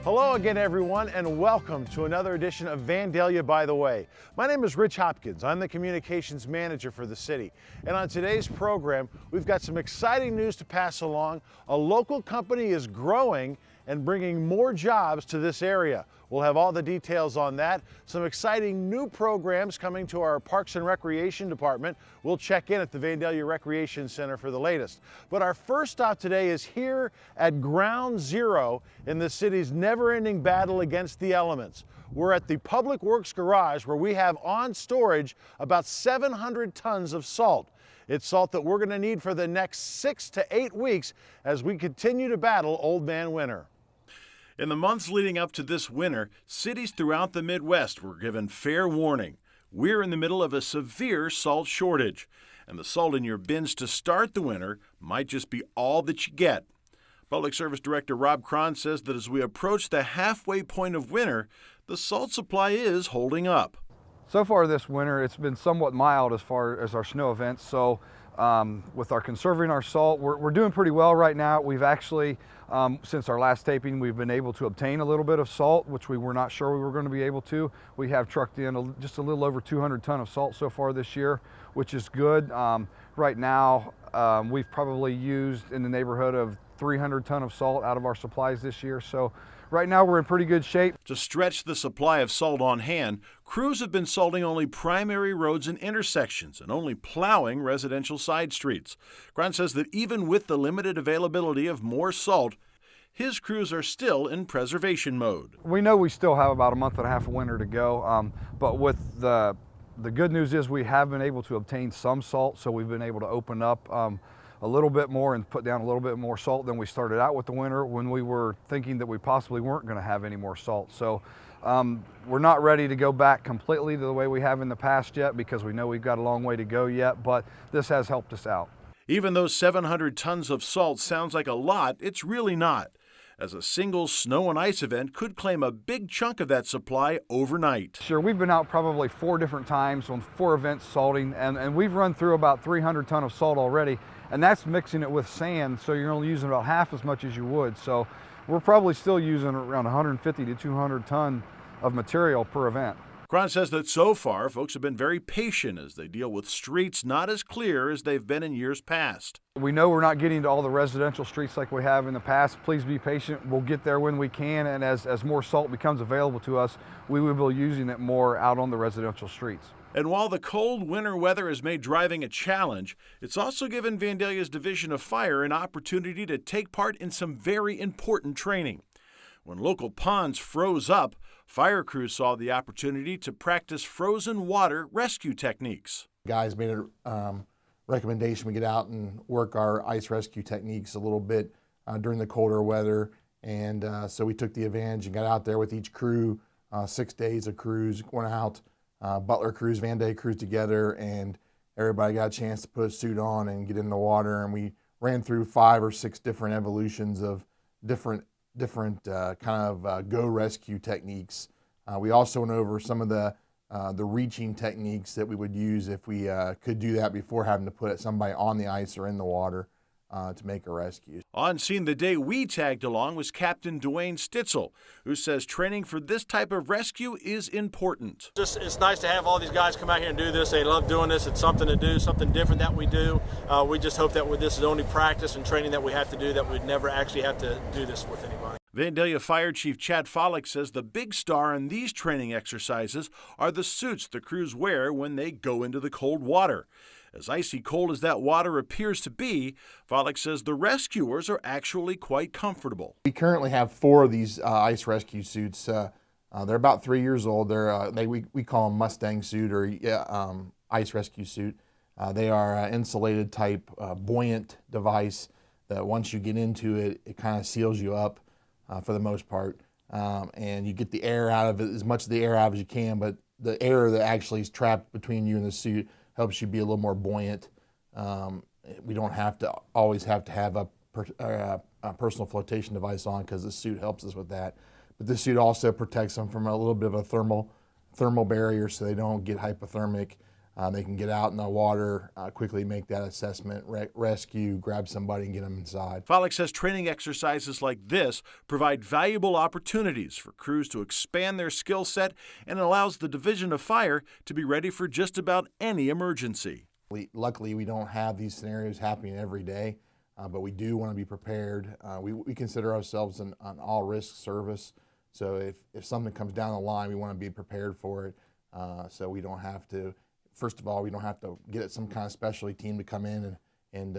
Hello again, everyone, and welcome to another edition of Vandalia By The Way. My name is Rich Hopkins. I'm the communications manager for the city. And on today's program, we've got some exciting news to pass along. A local company is growing and bringing more jobs to this area. We'll have all the details on that. Some exciting new programs coming to our Parks and Recreation Department. We'll check in at the Vandalia Recreation Center for the latest. But our first stop today is here at Ground Zero in the city's never-ending battle against the elements. We're at the Public Works Garage, where we have on storage about 700 tons of salt. It's salt that we're going to need for the next 6 to 8 weeks as we continue to battle Old Man Winter. In the months leading up to this winter, cities throughout the Midwest were given fair warning. We're in the middle of a severe salt shortage, and the salt in your bins to start the winter might just be all that you get. Public Service Director Rob Cron says that as we approach the halfway point of winter, the salt supply is holding up. So far this winter, it's been somewhat mild as far as our snow events. So with our conserving our salt, we're doing pretty well right now. We've actually, since our last taping, we've been able to obtain a little bit of salt, which we were not sure we were going to be able to. We have trucked in just a little over 200 ton of salt so far this year, which is good. Right now, we've probably used in the neighborhood of 300 ton of salt out of our supplies this year. So right now we're in pretty good shape. To stretch the supply of salt on hand, crews have been salting only primary roads and intersections and only plowing residential side streets. Grant says that even with the limited availability of more salt, his crews are still in preservation mode. We know we still have about a month and a half of winter to go, but with the good news is we have been able to obtain some salt, so we've been able to open up a little bit more and put down a little bit more salt than we started out with the winter when we were thinking that we possibly weren't going to have any more salt. So we're not ready to go back completely to the way we have in the past yet, because we know we've got a long way to go yet, but this has helped us out. Even though 700 tons of salt sounds like a lot, it's really not, as a single snow and ice event could claim a big chunk of that supply overnight. Sure, we've been out probably 4 different times on 4 events salting, and we've run through about 300 ton of salt already, and that's mixing it with sand, so you're only using about half as much as you would. So we're probably still using around 150 to 200 ton of material per event. Grant says that so far, folks have been very patient as they deal with streets not as clear as they've been in years past. We know we're not getting to all the residential streets like we have in the past. Please be patient. We'll get there when we can, and as more salt becomes available to us, we will be using it more out on the residential streets. And while the cold winter weather has made driving a challenge, it's also given Vandalia's Division of Fire an opportunity to take part in some very important training. When local ponds froze up, fire crews saw the opportunity to practice frozen water rescue techniques. Guys made a recommendation we get out and work our ice rescue techniques a little bit during the colder weather, and so we took the advantage and got out there with each crew, 6 days of crews, going out, Butler crews, Vandalia crews together, and everybody got a chance to put a suit on and get in the water, and we ran through 5 or 6 different evolutions of different go rescue techniques. We also went over some of the reaching techniques that we would use if we could do that before having to put somebody on the ice or in the water to make a rescue. On scene the day we tagged along was Captain Dwayne Stitzel, who says training for this type of rescue is important. It's nice to have all these guys come out here and do this. They love doing this. It's something to do, something different that we do. We just hope that this is only practice and training that we have to do, that we'd never actually have to do this with anybody. Vandalia Fire Chief Chad Follick says the big star in these training exercises are the suits the crews wear when they go into the cold water. As icy cold as that water appears to be, Follick says the rescuers are actually quite comfortable. We currently have 4 of these ice rescue suits. They're about 3 years old. We call them Mustang suit or ice rescue suit. They are insulated type buoyant device that once you get into it, it kind of seals you up for the most part. And you get the air out of it, as much of the air out as you can, but the air that actually is trapped between you and the suit helps you be a little more buoyant. We don't always have to have a personal flotation device on, because the suit helps us with that. But the suit also protects them from a little bit of a thermal barrier, so they don't get hypothermic. They can get out in the water, quickly make that assessment, rescue, grab somebody and get them inside. Follick says training exercises like this provide valuable opportunities for crews to expand their skill set and allows the Division of Fire to be ready for just about any emergency. Luckily, we don't have these scenarios happening every day, but we do want to be prepared. We consider ourselves an all-risk service, so if something comes down the line, we want to be prepared for it, so we don't have to. First of all, we don't have to get some kind of specialty team to come in and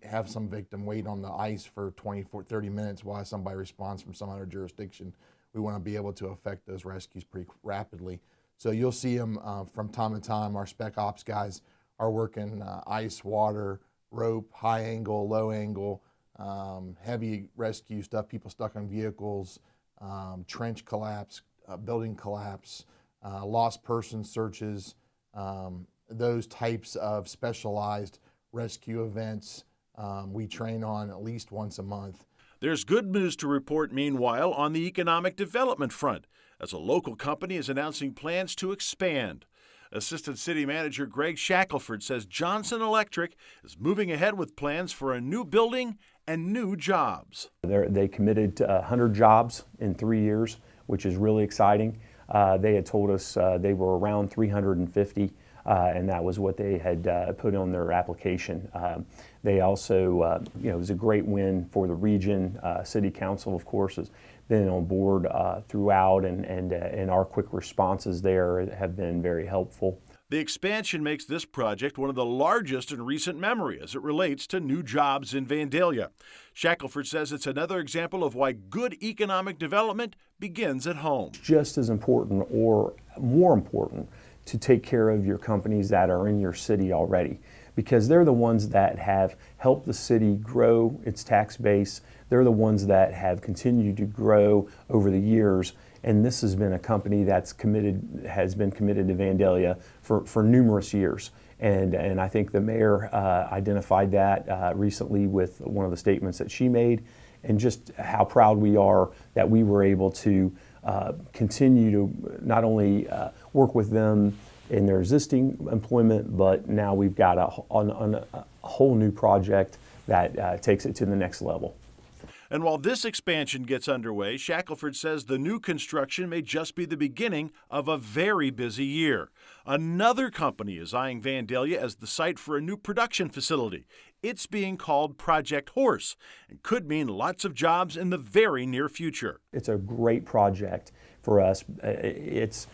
have some victim wait on the ice for 20, 30 minutes while somebody responds from some other jurisdiction. We want to be able to effect those rescues pretty rapidly. So you'll see them from time to time. Our spec ops guys are working ice, water, rope, high angle, low angle, heavy rescue stuff, people stuck on vehicles, trench collapse, building collapse, lost person searches, those types of specialized rescue events we train on at least once a month. There's good news to report, meanwhile, on the economic development front, as a local company is announcing plans to expand. Assistant City Manager Greg Shackelford says Johnson Electric is moving ahead with plans for a new building and new jobs. They committed to 100 jobs in 3 years, which is really exciting. They had told us they were around 350, and that was what they had put on their application. They also, it was a great win for the region. City Council, of course, has been on board throughout, and our quick responses there have been very helpful. The expansion makes this project one of the largest in recent memory as it relates to new jobs in Vandalia. Shackelford says it's another example of why good economic development begins at home. Just as important or more important to take care of your companies that are in your city already, because they're the ones that have helped the city grow its tax base. They're the ones that have continued to grow over the years. And this has been a company has been committed to Vandalia for numerous years. And I think the mayor identified that recently with one of the statements that she made, and just how proud we are that we were able to continue to not only work with them in their existing employment, but now we've got a whole new project that takes it to the next level. And while this expansion gets underway, Shackelford says the new construction may just be the beginning of a very busy year. Another company is eyeing Vandalia as the site for a new production facility. It's being called Project Horse and could mean lots of jobs in the very near future. It's a great project for us. It's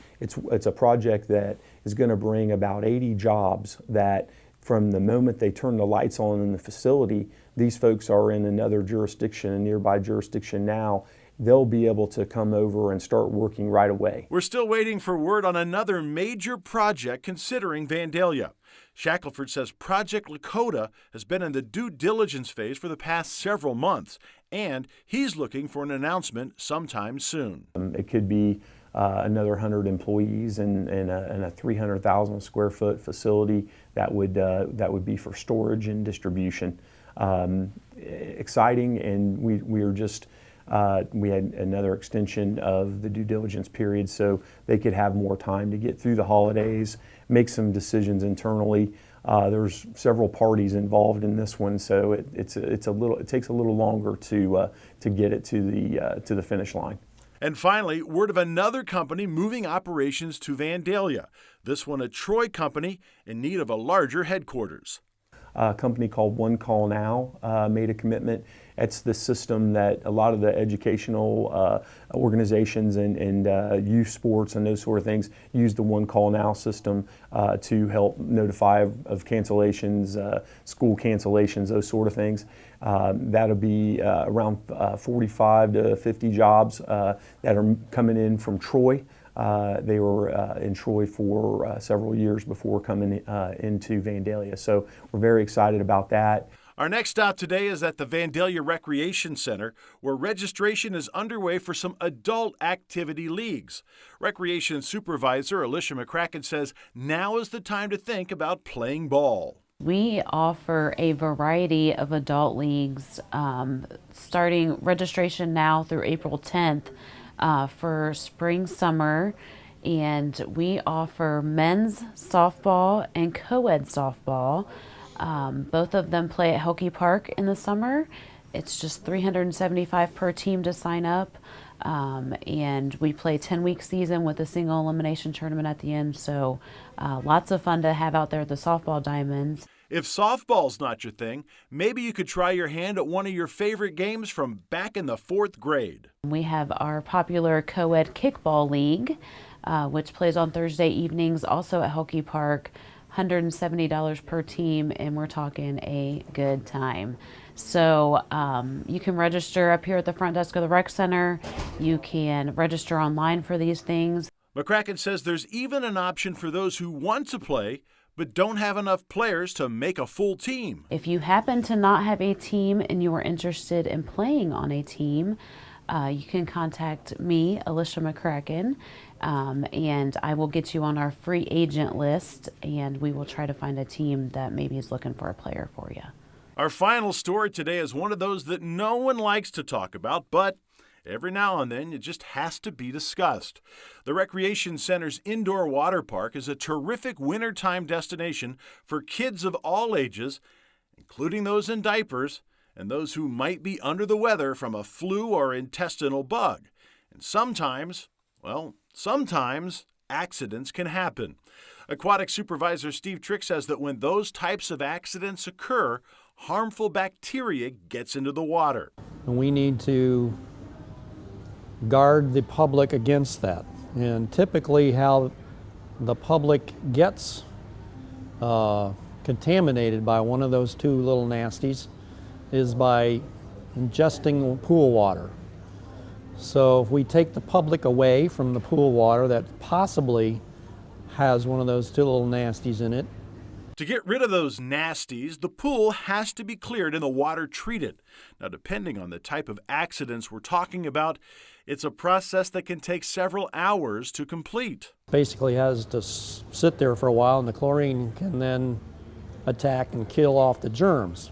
a project that is going to bring about 80 jobs that from the moment they turn the lights on in the facility, these folks are in another jurisdiction, a nearby jurisdiction now. They'll be able to come over and start working right away. We're still waiting for word on another major project considering Vandalia. Shackelford says Project Lakota has been in the due diligence phase for the past several months, and he's looking for an announcement sometime soon. It could be another 100 employees and a 300,000 square foot facility that would be for storage and distribution. Exciting, and we had another extension of the due diligence period so they could have more time to get through the holidays, make some decisions internally. There's several parties involved in this one, so it takes a little longer to get it to the finish line. And finally, word of another company moving operations to Vandalia. This one a Troy company in need of a larger headquarters. A company called One Call Now made a commitment. It's the system that a lot of the educational organizations and youth sports and those sort of things use, the One Call Now system to help notify of cancellations, school cancellations, those sort of things. That'll be around 45 to 50 jobs that are coming in from Troy. They were in Troy for several years before coming into Vandalia. So we're very excited about that. Our next stop today is at the Vandalia Recreation Center, where registration is underway for some adult activity leagues. Recreation Supervisor Alicia McCracken says now is the time to think about playing ball. We offer a variety of adult leagues, starting registration now through April 10th for spring, summer, and we offer men's softball and co-ed softball. Both of them play at Waterpark in the summer. It's just $375 per team to sign up. And we play 10-week season with a single elimination tournament at the end. So lots of fun to have out there at the softball diamonds. If softball's not your thing, maybe you could try your hand at one of your favorite games from back in the 4th grade. We have our popular co-ed kickball league, which plays on Thursday evenings, also at Waterpark. $170 per team, and we're talking a good time. So you can register up here at the front desk of the rec center. You can register online for these things. McCracken says there's even an option for those who want to play but don't have enough players to make a full team. If you happen to not have a team and you are interested in playing on a team, you can contact me, Alicia McCracken, and I will get you on our free agent list, and we will try to find a team that maybe is looking for a player for you. Our final story today is one of those that no one likes to talk about, but every now and then it just has to be discussed. The Recreation Center's indoor water park is a terrific wintertime destination for kids of all ages, including those in diapers and those who might be under the weather from a flu or intestinal bug. And sometimes accidents can happen. Aquatic Supervisor Steve Trick says that when those types of accidents occur, harmful bacteria gets into the water. And we need to guard the public against that. And typically how the public gets contaminated by one of those two little nasties is by ingesting pool water. So if we take the public away from the pool water that possibly has one of those two little nasties in it. To get rid of those nasties, the pool has to be cleared and the water treated. Now, depending on the type of accidents we're talking about, it's a process that can take several hours to complete. Basically has to sit there for a while, and the chlorine can then attack and kill off the germs.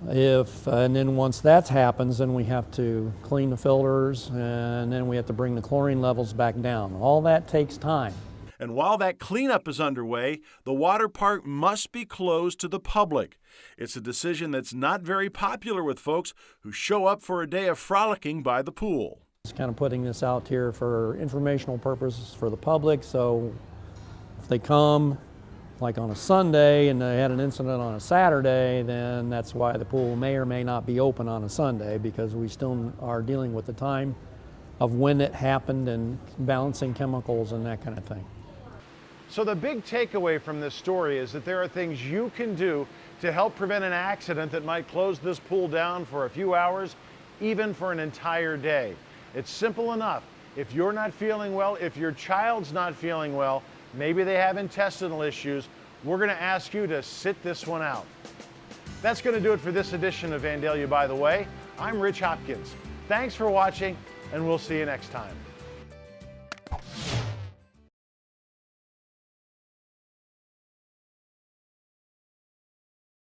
And then once that happens, then we have to clean the filters, and then we have to bring the chlorine levels back down. All that takes time. And while that cleanup is underway, the water park must be closed to the public. It's a decision that's not very popular with folks who show up for a day of frolicking by the pool. Just kind of putting this out here for informational purposes for the public, so if they come like on a Sunday and they had an incident on a Saturday, then that's why the pool may or may not be open on a Sunday, because we still are dealing with the time of when it happened and balancing chemicals and that kind of thing. So the big takeaway from this story is that there are things you can do to help prevent an accident that might close this pool down for a few hours, even for an entire day. It's simple enough. If you're not feeling well, if your child's not feeling well, maybe they have intestinal issues, we're going to ask you to sit this one out. That's going to do it for this edition of Vandalia By The Way. I'm Rich Hopkins. Thanks for watching, and we'll see you next time.